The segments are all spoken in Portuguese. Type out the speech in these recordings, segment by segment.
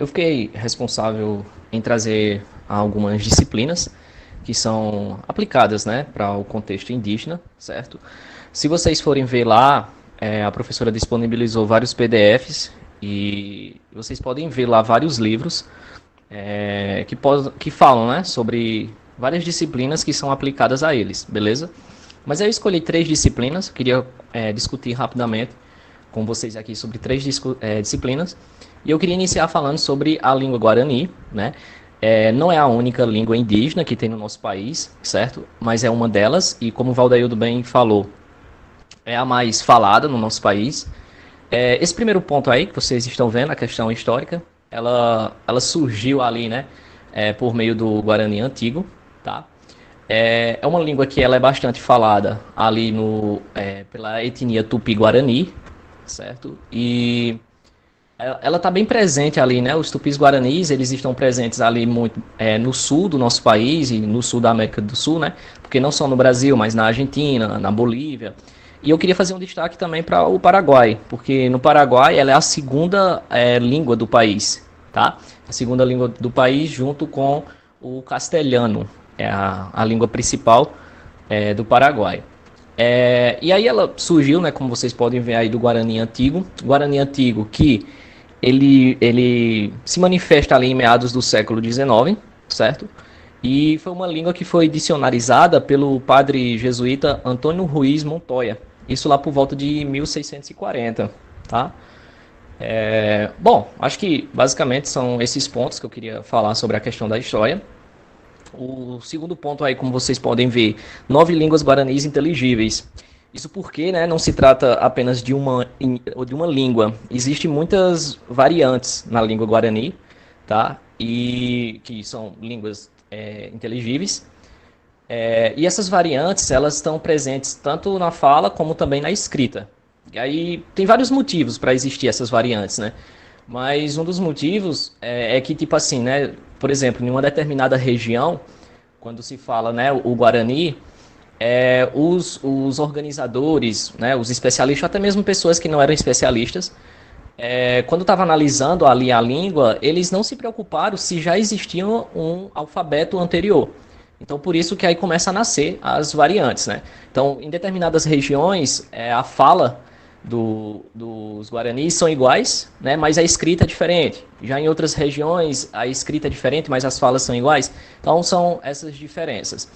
eu fiquei responsável em trazer algumas disciplinas que são aplicadas, né, para o contexto indígena, certo? Se vocês forem ver lá, a professora disponibilizou vários PDFs e vocês podem ver lá vários livros que falam, né, sobre várias disciplinas que são aplicadas a eles, beleza? Mas eu escolhi três disciplinas, queria discutir rapidamente com vocês aqui sobre três disciplinas. E eu queria iniciar falando sobre a língua guarani, né? Não é a única língua indígena que tem no nosso país, certo? Mas é uma delas, e como o Valdeildo bem falou, é a mais falada no nosso país. Esse primeiro ponto aí que vocês estão vendo, a questão histórica, ela surgiu ali, né? Por meio do Guarani Antigo, tá? É uma língua que ela é bastante falada ali pela etnia Tupi-Guarani, certo? E ela está bem presente ali, né? Os tupis-guaranis, eles estão presentes ali muito no sul do nosso país e no sul da América do Sul, né? Porque não só no Brasil, mas na Argentina, na Bolívia. E eu queria fazer um destaque também para o Paraguai, porque no Paraguai ela é a segunda língua do país, tá? A segunda língua do país junto com o castelhano, é a língua principal do Paraguai. E aí ela surgiu, né, como vocês podem ver aí, do Guarani Antigo. Guarani Antigo que ele se manifesta ali em meados do século XIX, certo? E foi uma língua que foi dicionarizada pelo padre jesuíta Antônio Ruiz Montoya. Isso lá por volta de 1640, tá? Bom, acho que basicamente são esses pontos que eu queria falar sobre a questão da história. O segundo ponto aí, como vocês podem ver, 9 línguas guaranis inteligíveis. Isso porque, né, não se trata apenas de uma língua. Existem muitas variantes na língua guarani, tá? E que são línguas inteligíveis. E essas variantes, elas estão presentes tanto na fala como também na escrita. E aí tem vários motivos para existir essas variantes, né? Mas um dos motivos é que, tipo assim, né? Por exemplo, em uma determinada região, quando se fala, né, o Guarani, os organizadores, né, os especialistas, até mesmo pessoas que não eram especialistas, quando estavam analisando ali a língua, eles não se preocuparam se já existia um alfabeto anterior. Então, por isso que aí começa a nascer as variantes, né? Então, em determinadas regiões, a fala dos guaranis são iguais, né? Mas a escrita é diferente. Já em outras regiões, a escrita é diferente, mas as falas são iguais. Então, são essas diferenças.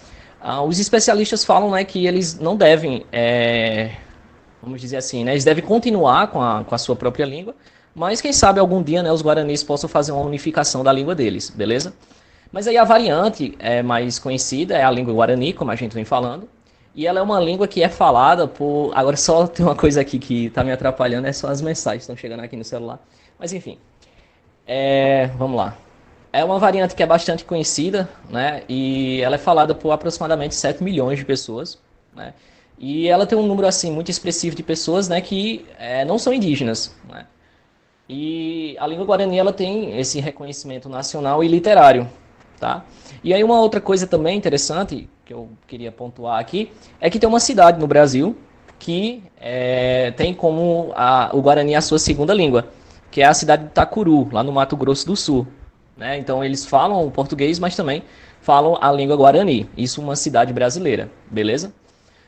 Os especialistas falam, né, que eles não devem vamos dizer assim, né? Eles devem continuar com a sua própria língua, mas quem sabe algum dia, né, os guaranis possam fazer uma unificação da língua deles, beleza? Mas aí a variante mais conhecida é a língua guarani, como a gente vem falando, e ela é uma língua que é falada por... Agora só tem uma coisa aqui que está me atrapalhando, é só as mensagens que estão chegando aqui no celular. Mas enfim, vamos lá. É uma variante que é bastante conhecida, né? E ela é falada por aproximadamente 7 milhões de pessoas, né? E ela tem um número assim muito expressivo de pessoas, né, que não são indígenas, né? E a língua guarani ela tem esse reconhecimento nacional e literário, tá? E aí uma outra coisa também interessante que eu queria pontuar aqui é que tem uma cidade no Brasil que tem como o Guarani a sua segunda língua, que é a cidade de Itacuru, lá no Mato Grosso do Sul, né? Então eles falam o português, mas também falam a língua Guarani. Isso uma cidade brasileira, beleza?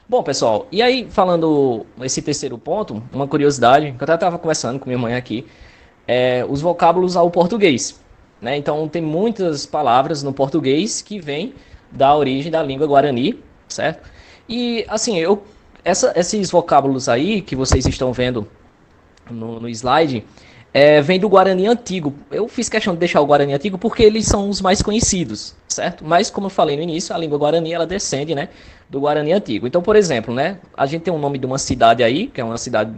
Bom, pessoal, e aí falando esse terceiro ponto, uma curiosidade, que eu até estava conversando com minha mãe aqui, os vocábulos ao português, né? Então tem muitas palavras no português que vêm da origem da língua guarani, certo? E assim, esses vocábulos aí que vocês estão vendo no slide, vem do Guarani Antigo. Eu fiz questão de deixar o Guarani Antigo porque eles são os mais conhecidos, certo? Mas, como eu falei no início, a língua Guarani, ela descende, né, do Guarani Antigo. Então, por exemplo, né, a gente tem o nome de uma cidade aí, que é uma cidade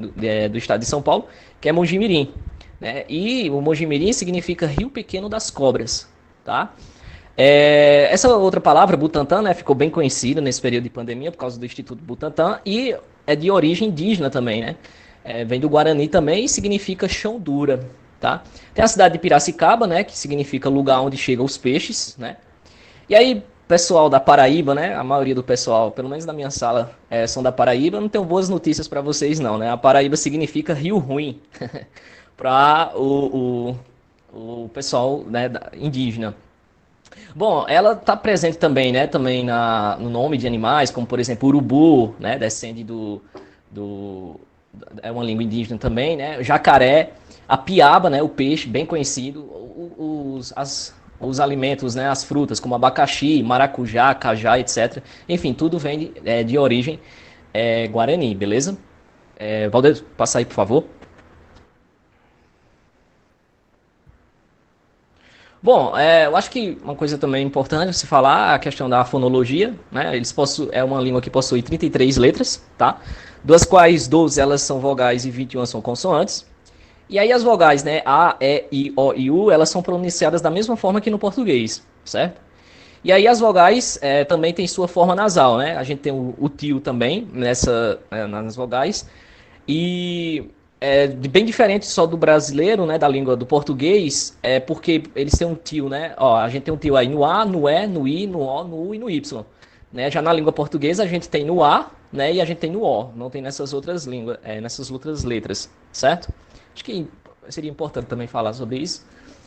do estado de São Paulo, que é Mojimirim, né? E o Mojimirim significa Rio Pequeno das Cobras, tá? Essa outra palavra, Butantã, né, ficou bem conhecida nesse período de pandemia por causa do Instituto Butantan e é de origem indígena também, né? Vem do Guarani também e significa chão dura, tá? Tem a cidade de Piracicaba, né, que significa lugar onde chegam os peixes, né? E aí, pessoal da Paraíba, né, a maioria do pessoal, pelo menos na minha sala, são da Paraíba, não tenho boas notícias para vocês não, né? A Paraíba significa rio ruim, para o pessoal, né, indígena. Bom, ela está presente também, né, também no nome de animais, como por exemplo urubu, né, descende do é uma língua indígena também, né, jacaré, a piaba, né, o peixe bem conhecido, os alimentos, né, as frutas como abacaxi, maracujá, cajá, etc. Enfim, tudo vem de origem guarani, beleza? Valdir, passa aí, por favor. Bom, eu acho que uma coisa também importante se falar é a questão da fonologia, né? É uma língua que possui 33 letras, tá? Das quais 12 elas são vogais e 21 são consoantes. E aí as vogais, né, A, E, I, O e U, elas são pronunciadas da mesma forma que no português, certo? E aí as vogais também têm sua forma nasal, né? A gente tem o tio também nas vogais. E bem diferente só do brasileiro, né, da língua do português, porque eles têm um tio, né? Ó, a gente tem um tio aí no A, no E, no I, no O, no U e no Y. Né? Já na língua portuguesa a gente tem no A, né, e a gente tem no O, não tem nessas outras línguas, nessas outras letras, certo? Acho que seria importante também falar sobre isso.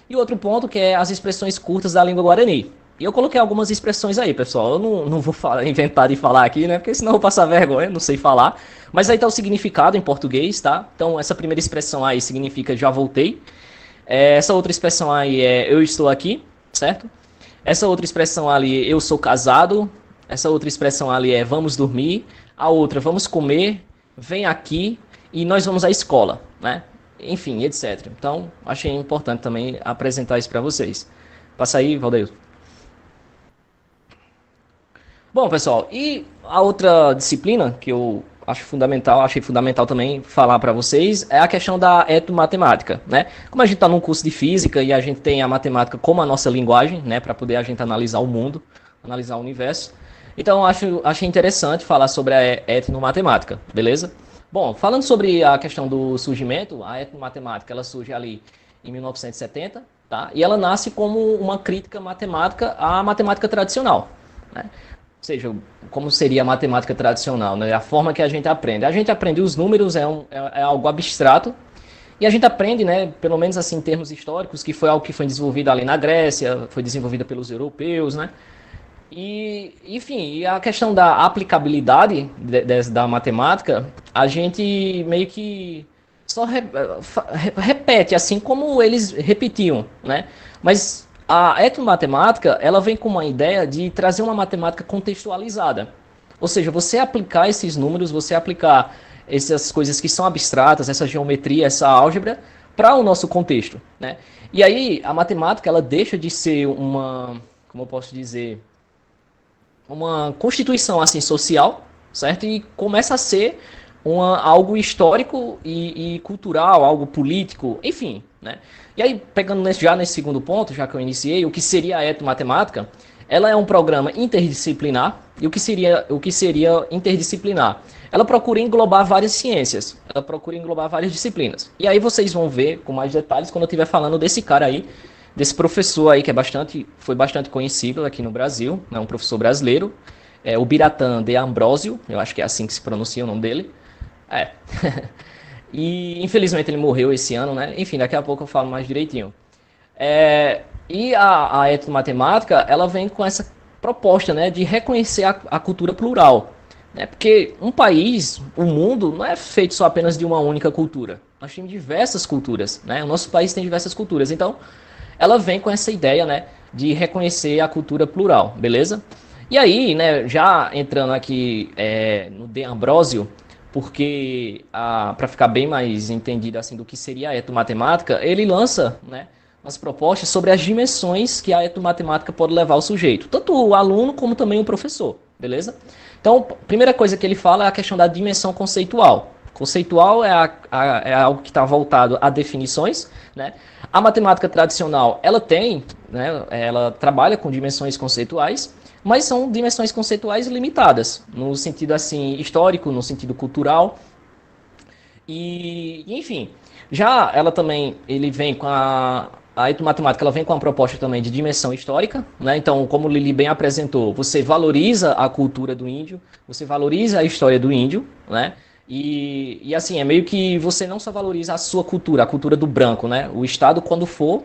E outro ponto que é as expressões curtas da língua guarani. E eu coloquei algumas expressões aí, pessoal. Eu não vou inventar de falar aqui, né? Porque senão eu vou passar vergonha, não sei falar. Mas aí tá o significado em português, tá? Então, essa primeira expressão aí significa já voltei. Essa outra expressão aí é eu estou aqui, certo? Essa outra expressão ali, eu sou casado. Essa outra expressão ali é vamos dormir. A outra, vamos comer, vem aqui e nós vamos à escola, né? Enfim, etc. Então, achei importante também apresentar isso para vocês. Passa aí, Valdeir. Bom, pessoal, e a outra disciplina que eu acho fundamental, achei fundamental também falar para vocês, é a questão da etnomatemática, né? Como a gente está num curso de física e a gente tem a matemática como a nossa linguagem, né, para poder a gente analisar o mundo, analisar o universo. Então, achei interessante falar sobre a etnomatemática, beleza? Bom, falando sobre a questão do surgimento, a etnomatemática, ela surge ali em 1970, tá? E ela nasce como uma crítica matemática à matemática tradicional, né? Ou seja, como seria a matemática tradicional, né? A forma que a gente aprende. A gente aprende os números, é algo abstrato, e a gente aprende, né, pelo menos assim em termos históricos, que foi algo que foi desenvolvido ali na Grécia, foi desenvolvida pelos europeus, né? E, enfim, e a questão da aplicabilidade da matemática, a gente meio que só repete, assim como eles repetiam, né? Mas a etnomatemática, ela vem com uma ideia de trazer uma matemática contextualizada. Ou seja, você aplicar esses números, você aplicar essas coisas que são abstratas, essa geometria, essa álgebra, para o nosso contexto, né? E aí, a matemática, ela deixa de ser como eu posso dizer, uma constituição assim social, certo? E começa a ser algo histórico e cultural, algo político, enfim, né? E aí, pegando já nesse segundo ponto, já que eu iniciei, o que seria a etnomatemática? Ela é um programa interdisciplinar. E o que seria interdisciplinar? Ela procura englobar várias ciências, ela procura englobar várias disciplinas. E aí vocês vão ver com mais detalhes quando eu estiver falando desse cara aí, desse professor aí que foi bastante conhecido aqui no Brasil, é um professor brasileiro, o Biratan de Ambrosio, eu acho que é assim que se pronuncia o nome dele. É. E infelizmente ele morreu esse ano, né? Enfim, daqui a pouco eu falo mais direitinho. E a etnomatemática, ela vem com essa proposta, né, de reconhecer a cultura plural. Né? Porque um país, o mundo, não é feito só apenas de uma única cultura. Nós temos diversas culturas, né? O nosso país tem diversas culturas. Então, ela vem com essa ideia, né, de reconhecer a cultura plural, beleza? E aí, né, já entrando aqui no De Ambrosio, porque para ficar bem mais entendido assim do que seria a etnomatemática, ele lança, né, umas propostas sobre as dimensões que a etnomatemática pode levar ao sujeito, tanto o aluno como também o professor, beleza? Então, a primeira coisa que ele fala é a questão da dimensão conceitual. Conceitual é algo que está voltado a definições, né? A matemática tradicional, ela tem, né, ela trabalha com dimensões conceituais, mas são dimensões conceituais limitadas, no sentido assim histórico, no sentido cultural. E enfim, já ela também, ele vem com a etnomatemática, ela vem com uma proposta também de dimensão histórica, né? Então, como o Lili bem apresentou, você valoriza a cultura do índio, você valoriza a história do índio, né? E assim, é meio que você não só valoriza a sua cultura, a cultura do branco, né? O Estado, quando for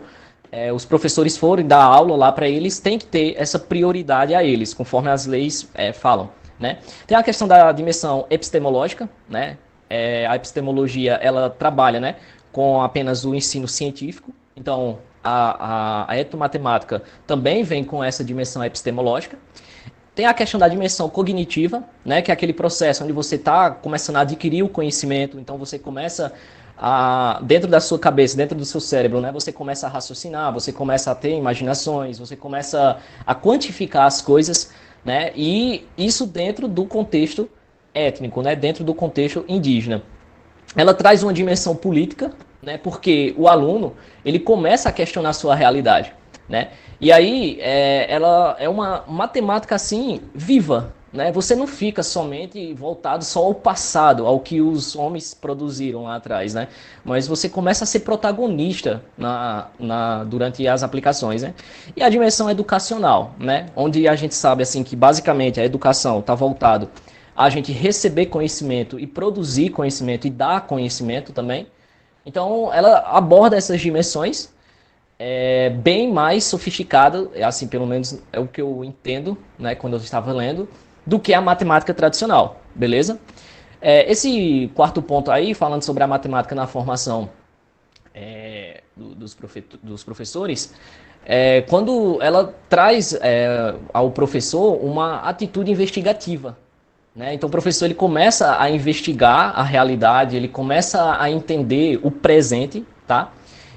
os professores forem dar aula lá para eles, tem que ter essa prioridade a eles, conforme as leis falam, né? Tem a questão da dimensão epistemológica, né? A epistemologia, ela trabalha, né, com apenas o ensino científico, então a etnomatemática também vem com essa dimensão epistemológica. Tem a questão da dimensão cognitiva, né, que é aquele processo onde você está começando a adquirir o conhecimento, então você começa dentro da sua cabeça, dentro do seu cérebro, né, você começa a raciocinar, você começa a ter imaginações, você começa a quantificar as coisas, né, e isso dentro do contexto étnico, né, dentro do contexto indígena. Ela traz uma dimensão política, né, porque o aluno ele começa a questionar a sua realidade, né? E aí ela é uma matemática assim viva, né? Você não fica somente voltado só ao passado, ao que os homens produziram lá atrás, né? Mas você começa a ser protagonista durante as aplicações, né? E a dimensão educacional, né? Onde a gente sabe assim que basicamente a educação está voltado a gente receber conhecimento e produzir conhecimento e dar conhecimento também. Então ela aborda essas dimensões bem mais sofisticada, assim, pelo menos é o que eu entendo, né, quando eu estava lendo, do que a matemática tradicional, beleza? Esse quarto ponto aí, falando sobre a matemática na formação dos professores, quando ela traz ao professor uma atitude investigativa, né? Então o professor ele começa a investigar a realidade, ele começa a entender o presente, tá?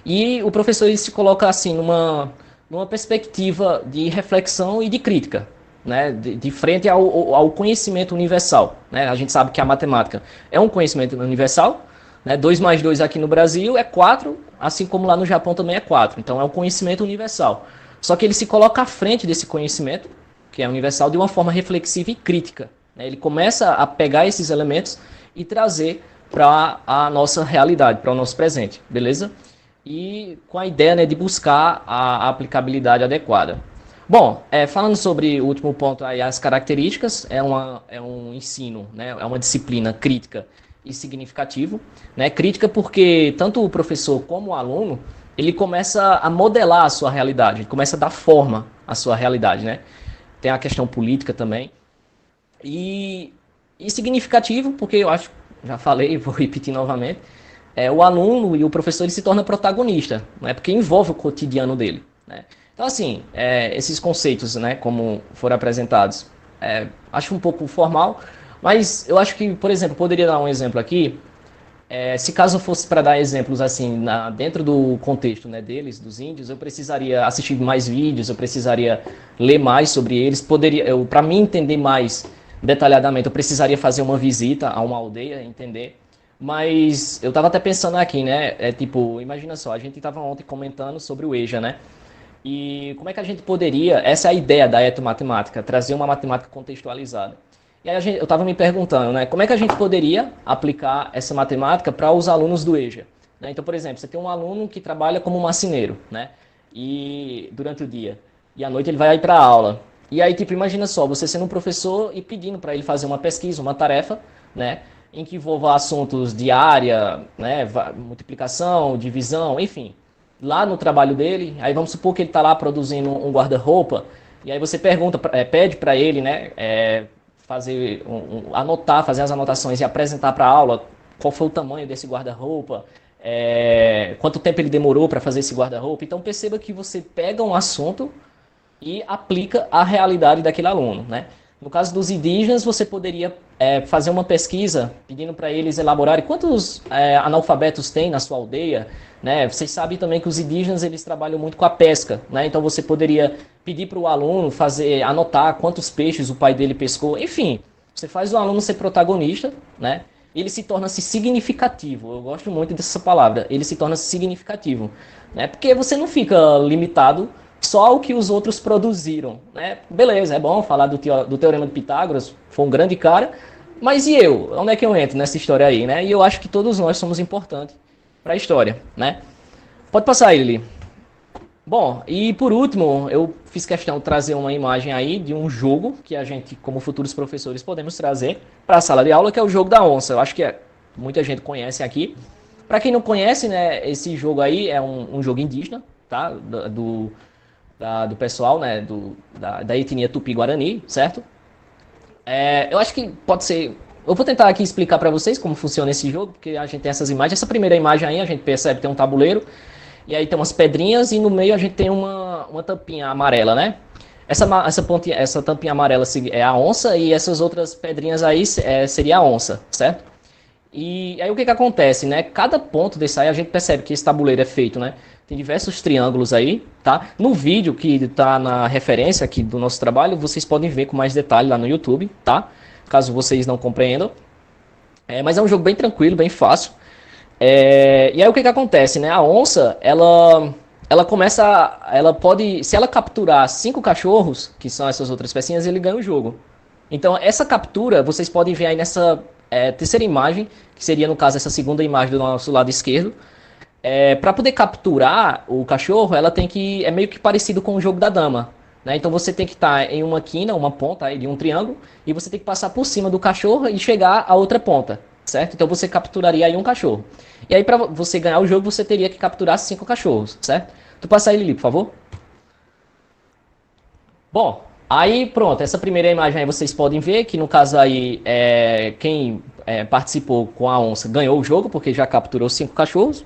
E o professor ele se coloca assim numa perspectiva de reflexão e de crítica, né? De frente ao conhecimento universal, né? A gente sabe que a matemática é um conhecimento universal, né? 2 mais 2 aqui no Brasil é 4, assim como lá no Japão também é 4. Então é um conhecimento universal. Só que ele se coloca à frente desse conhecimento, que é universal, de uma forma reflexiva e crítica. Ele começa a pegar esses elementos e trazer para a nossa realidade, para o nosso presente, beleza? E com a ideia, né, de buscar a aplicabilidade adequada. Bom, falando sobre o último ponto aí, as características, é um ensino, né, é uma disciplina crítica e significativo, né? Crítica porque tanto o professor como o aluno, ele começa a modelar a sua realidade, ele começa a dar forma à sua realidade, né? Tem a questão política também. E significativo, porque eu acho, já falei, vou repetir novamente, o aluno e o professor ele se torna protagonista, né, porque envolve o cotidiano dele, né? Então, assim, esses conceitos, né, como foram apresentados, acho um pouco formal, mas eu acho que, por exemplo, poderia dar um exemplo aqui, se caso fosse para dar exemplos assim dentro do contexto, né, deles, dos índios, eu precisaria assistir mais vídeos, eu precisaria ler mais sobre eles, para mim entender mais detalhadamente, eu precisaria fazer uma visita a uma aldeia, entender. Mas eu estava até pensando aqui, né? Tipo, imagina só, a gente estava ontem comentando sobre o EJA, né? E como é que a gente poderia, essa é a ideia da etomatemática, trazer uma matemática contextualizada. E aí eu estava me perguntando, né? Como é que a gente poderia aplicar essa matemática para os alunos do EJA? Né? Então, por exemplo, você tem um aluno que trabalha como marceneiro, né? E durante o dia. E à noite ele vai ir para a aula. E aí, tipo, imagina só, você sendo um professor e pedindo para ele fazer uma pesquisa, uma tarefa, né, em que envolva assuntos de área, né, multiplicação, divisão, enfim. Lá no trabalho dele, aí vamos supor que ele está lá produzindo um guarda-roupa, e aí você pede para ele, né, anotar, fazer as anotações e apresentar para a aula qual foi o tamanho desse guarda-roupa, quanto tempo ele demorou para fazer esse guarda-roupa. Então perceba que você pega um assunto e aplica a realidade daquele aluno, né? No caso dos indígenas, você poderia fazer uma pesquisa pedindo para eles elaborarem quantos analfabetos tem na sua aldeia, né? Vocês sabem também que os indígenas eles trabalham muito com a pesca, né? Então você poderia pedir para o aluno anotar quantos peixes o pai dele pescou, enfim, você faz o aluno ser protagonista, né? Ele se torna-se significativo. Eu gosto muito dessa palavra. Ele se torna significativo, né? Porque você não fica limitado só o que os outros produziram, né? Beleza, é bom falar do Teorema de Pitágoras, foi um grande cara, mas e eu? Onde é que eu entro nessa história aí, né? E eu acho que todos nós somos importantes para a história, né? Pode passar aí, Lili. Bom, e por último, eu fiz questão de trazer uma imagem aí de um jogo que a gente, como futuros professores, podemos trazer para a sala de aula, que é o jogo da onça. Eu acho que muita gente conhece aqui. Para quem não conhece, né, esse jogo aí é um jogo indígena, tá? Do pessoal, né? Da etnia Tupi-Guarani, certo? Eu acho que pode ser. Eu vou tentar aqui explicar para vocês como funciona esse jogo, porque a gente tem essas imagens. Essa primeira imagem aí, a gente percebe que tem um tabuleiro, e aí tem umas pedrinhas, e no meio a gente tem uma tampinha amarela, né? Essa tampinha amarela é a onça, e essas outras pedrinhas aí seria a onça, certo? E aí o que que acontece, né? Cada ponto desse aí a gente percebe que esse tabuleiro é feito, né? Tem diversos triângulos aí, tá? No vídeo que tá na referência aqui do nosso trabalho, vocês podem ver com mais detalhe lá no YouTube, tá? Caso vocês não compreendam. Mas é um jogo bem tranquilo, bem fácil. E aí o que que acontece, né? A onça, ela começa, ela pode, se ela capturar 5 cachorros, que são essas outras pecinhas, ele ganha o jogo. Então essa captura, vocês podem ver aí nessa terceira imagem, que seria no caso essa segunda imagem do nosso lado esquerdo. Para poder capturar o cachorro, ela tem que, é meio que parecido com o jogo da dama. Né? Então você tem que estar em uma quina, uma ponta aí de um triângulo, e você tem que passar por cima do cachorro e chegar a outra ponta, certo? Então você capturaria aí um cachorro. E aí para você ganhar o jogo, você teria que capturar 5 cachorros, certo? Tu passa aí, Lili, por favor. Bom, aí pronto, essa primeira imagem aí vocês podem ver que no caso aí quem participou com a onça ganhou o jogo, porque já capturou 5 cachorros.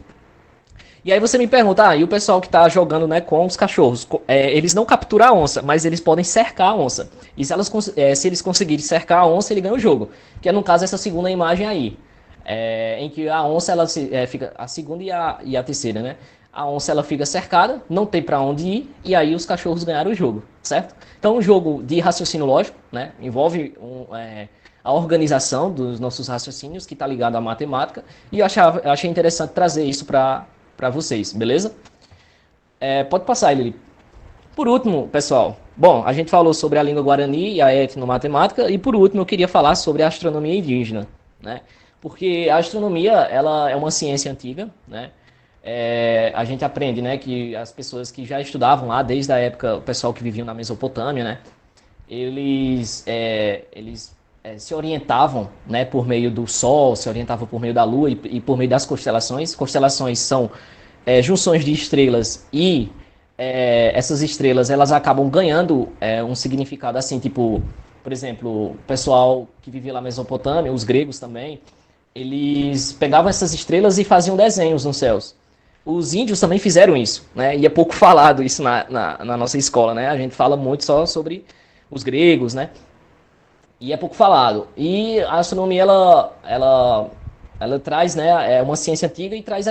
E aí você me pergunta, e o pessoal que está jogando, né, com os cachorros, eles não capturam a onça, mas eles podem cercar a onça. E se eles conseguirem cercar a onça, ele ganha o jogo. Que é no caso essa segunda imagem aí, em que a onça ela fica a segunda e a terceira, né? A onça ela fica cercada, não tem para onde ir, e aí os cachorros ganharam o jogo, certo? Então um jogo de raciocínio lógico, né? Envolve a organização dos nossos raciocínios, que está ligado à matemática, e eu achei interessante trazer isso para vocês, beleza? Pode passar, Lili. Por último, pessoal, bom, a gente falou sobre a língua guarani e a etnomatemática, e por último eu queria falar sobre a astronomia indígena, né? Porque a astronomia, ela é uma ciência antiga, né? A gente aprende, né, que as pessoas que já estudavam lá desde a época, o pessoal que vivia na Mesopotâmia, né, eles se orientavam, né, por meio do Sol, se orientavam por meio da Lua e por meio das constelações. Constelações são junções de estrelas e essas estrelas elas acabam ganhando um significado assim, tipo, por exemplo, o pessoal que vivia lá na Mesopotâmia, os gregos também, eles pegavam essas estrelas e faziam desenhos nos céus. Os índios também fizeram isso, né? E é pouco falado isso na nossa escola, né? A gente fala muito só sobre os gregos, né? E é pouco falado. E a astronomia, ela traz, né? É uma ciência antiga e traz,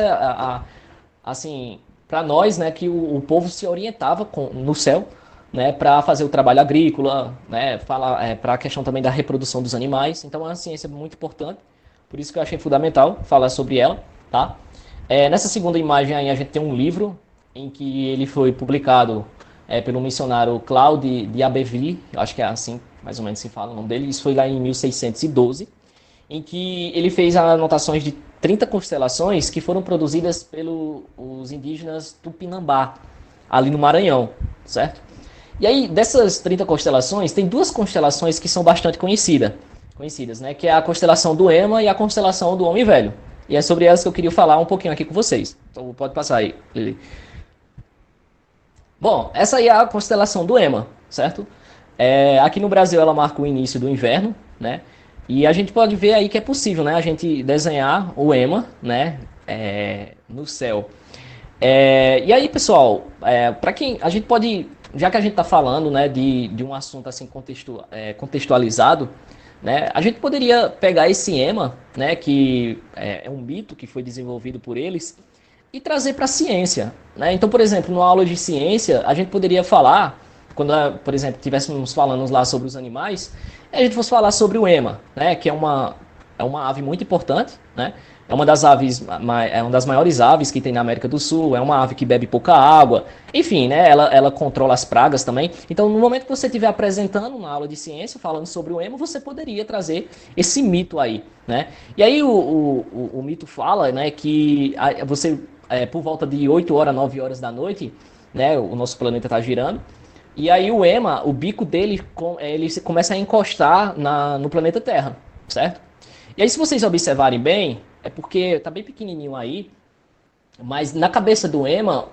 assim, para nós, né? Que o povo se orientava no céu, né? Para fazer o trabalho agrícola, né? Para a questão também da reprodução dos animais. Então é uma ciência muito importante. Por isso que eu achei fundamental falar sobre ela, tá? Nessa segunda imagem aí a gente tem um livro em que ele foi publicado pelo missionário Claude de Abbeville, acho que é assim mais ou menos se fala o nome dele. Isso foi lá em 1612, em que ele fez anotações de 30 constelações que foram produzidas pelos indígenas Tupinambá, ali no Maranhão, certo? E aí, dessas 30 constelações, tem 2 constelações que são bastante conhecidas, né? Que é a constelação do Ema e a constelação do Homem Velho. E é sobre elas que eu queria falar um pouquinho aqui com vocês. Então pode passar aí, Lili. Bom, essa aí é a constelação do Ema, certo? Aqui no Brasil ela marca o início do inverno, né? E a gente pode ver aí que é possível, né? A gente desenhar o Ema, né? No céu. E aí, pessoal, para quem a gente pode, já que a gente está falando, né, de um assunto assim contextualizado, né, a gente poderia pegar esse Ema, né, que é um mito que foi desenvolvido por eles, e trazer para a ciência, né? Então, por exemplo, numa aula de ciência, a gente poderia falar, quando, por exemplo, estivéssemos falando lá sobre os animais, a gente fosse falar sobre o Ema, né, que é uma ave muito importante, né? É uma das aves, é uma das maiores aves que tem na América do Sul, é uma ave que bebe pouca água, enfim, né? Ela controla as pragas também. Então, no momento que você estiver apresentando uma aula de ciência, falando sobre o Ema, você poderia trazer esse mito aí, né? E aí o mito fala, né, que você, por volta de 8 horas, 9 horas da noite, né, o nosso planeta está girando, e aí o Ema, o bico dele, ele começa a encostar no planeta Terra, certo? E aí, se vocês observarem bem, é porque tá bem pequenininho aí, Mas na cabeça do Ema,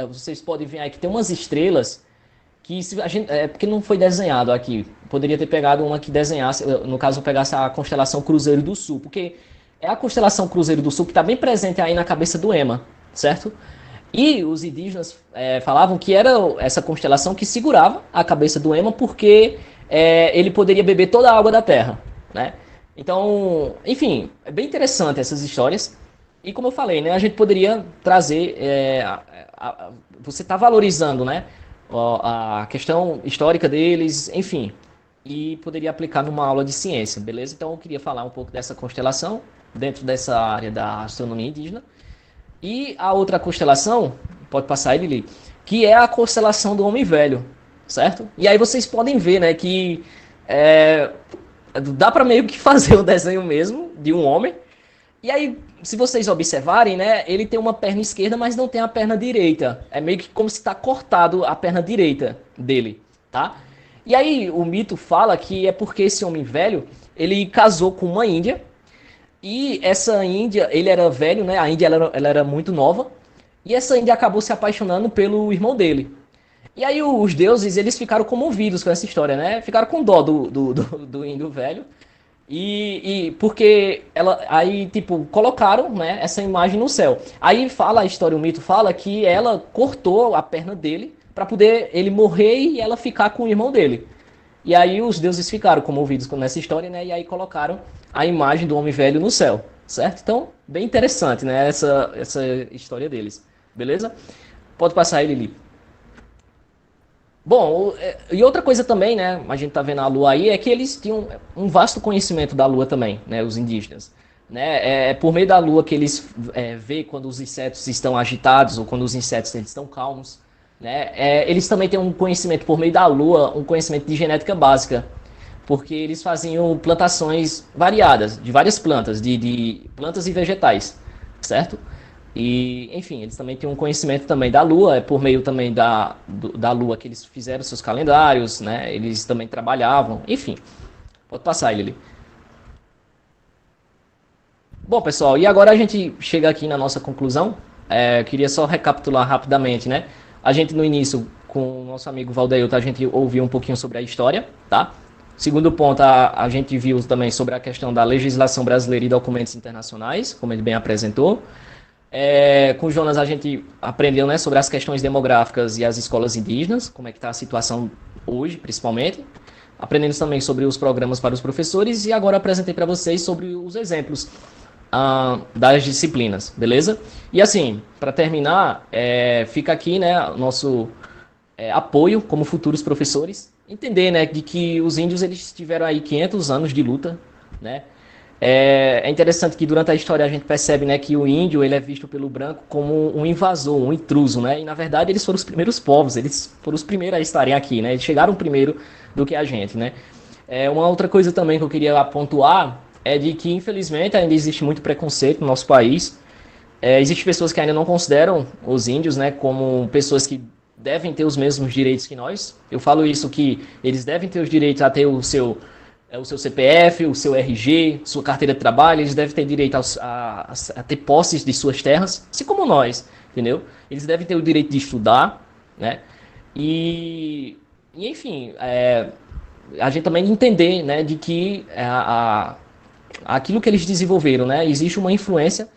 vocês podem ver aí que tem umas estrelas que se a gente, é porque não foi desenhado aqui. Poderia ter pegado uma que desenhasse, no caso, eu pegasse a constelação Cruzeiro do Sul, porque é a constelação Cruzeiro do Sul que está bem presente aí na cabeça do Ema, certo? E os indígenas falavam que era essa constelação que segurava a cabeça do Ema porque ele poderia beber toda a água da terra, né? Então, enfim, é bem interessante essas histórias. E como eu falei, né, a gente poderia trazer, você está valorizando, né, a questão histórica deles, enfim, e poderia aplicar numa aula de ciência, beleza? Então eu queria falar um pouco dessa constelação dentro dessa área da astronomia indígena. E a outra constelação, pode passar ele ali, que é a constelação do Homem Velho, certo? E aí vocês podem ver, né, que é, dá para meio que fazer o desenho mesmo de um homem. E aí, se vocês observarem, né, ele tem uma perna esquerda, mas não tem a perna direita. É meio que como se está cortado a perna direita dele, tá? E aí o mito fala que é porque esse homem velho, ele casou com uma índia, e essa índia, ele era velho, né? A índia ela era muito nova. E essa índia acabou se apaixonando pelo irmão dele. E aí os deuses, eles ficaram comovidos com essa história, né? Ficaram com dó do índio velho. E porque ela aí, tipo, colocaram, né, essa imagem no céu. Aí fala a história, o mito fala que ela cortou a perna dele para poder ele morrer e ela ficar com o irmão dele. E aí os deuses ficaram comovidos com essa história, né? E aí colocaram a imagem do homem velho no céu, certo? Então, bem interessante, né? Essa história deles. Beleza? Pode passar aí, Lili. Bom, e outra coisa também, né? A gente tá vendo a Lua aí, é que eles tinham um vasto conhecimento da Lua também, né? Os indígenas. Né? É por meio da Lua que eles vê quando os insetos estão agitados ou quando os insetos eles estão calmos. Né? Eles também têm um conhecimento por meio da Lua, um conhecimento de genética básica, porque eles faziam plantações variadas, de várias plantas, de plantas e vegetais, certo? E, enfim, eles também têm um conhecimento também da Lua, é por meio também da Lua que eles fizeram seus calendários, né? Eles também trabalhavam, enfim. Pode passar, Lili. Bom, pessoal, e agora a gente chega aqui na nossa conclusão. Eu queria só recapitular rapidamente, né? A gente no início, com o nosso amigo Valdeilton, a gente ouviu um pouquinho sobre a história, tá? Segundo ponto, a gente viu também sobre a questão da legislação brasileira e documentos internacionais, como ele bem apresentou. Com o Jonas a gente aprendeu, né, sobre as questões demográficas e as escolas indígenas, como é que está a situação hoje, principalmente. Aprendemos também sobre os programas para os professores e agora apresentei para vocês sobre os exemplos das disciplinas, beleza? E assim, para terminar, fica aqui, né, nosso apoio como futuros professores, entender, né, de que os índios eles tiveram aí 500 anos de luta, né? É interessante que durante a história a gente percebe, né, que o índio ele é visto pelo branco como um invasor, um intruso, né? E na verdade eles foram os primeiros povos, eles foram os primeiros a estarem aqui, né? Eles chegaram primeiro do que a gente, né? Uma outra coisa também que eu queria pontuar é de que infelizmente ainda existe muito preconceito no nosso país. Existem pessoas que ainda não consideram os índios, né, como pessoas que devem ter os mesmos direitos que nós. Eu falo isso que eles devem ter os direitos a ter o seu CPF, o seu RG, sua carteira de trabalho, eles devem ter direito a ter posses de suas terras, assim como nós, entendeu? Eles devem ter o direito de estudar, né? E enfim, a gente também entender, né, de que aquilo que eles desenvolveram, né, existe uma influência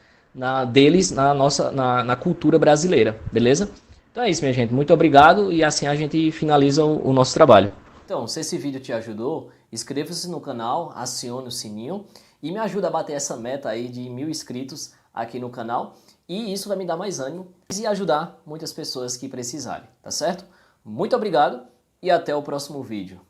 deles na cultura brasileira, beleza? Então é isso, minha gente. Muito obrigado e assim a gente finaliza o nosso trabalho. Então, se esse vídeo te ajudou, inscreva-se no canal, acione o sininho e me ajuda a bater essa meta aí de 1000 inscritos aqui no canal. E isso vai me dar mais ânimo e ajudar muitas pessoas que precisarem, tá certo? Muito obrigado e até o próximo vídeo.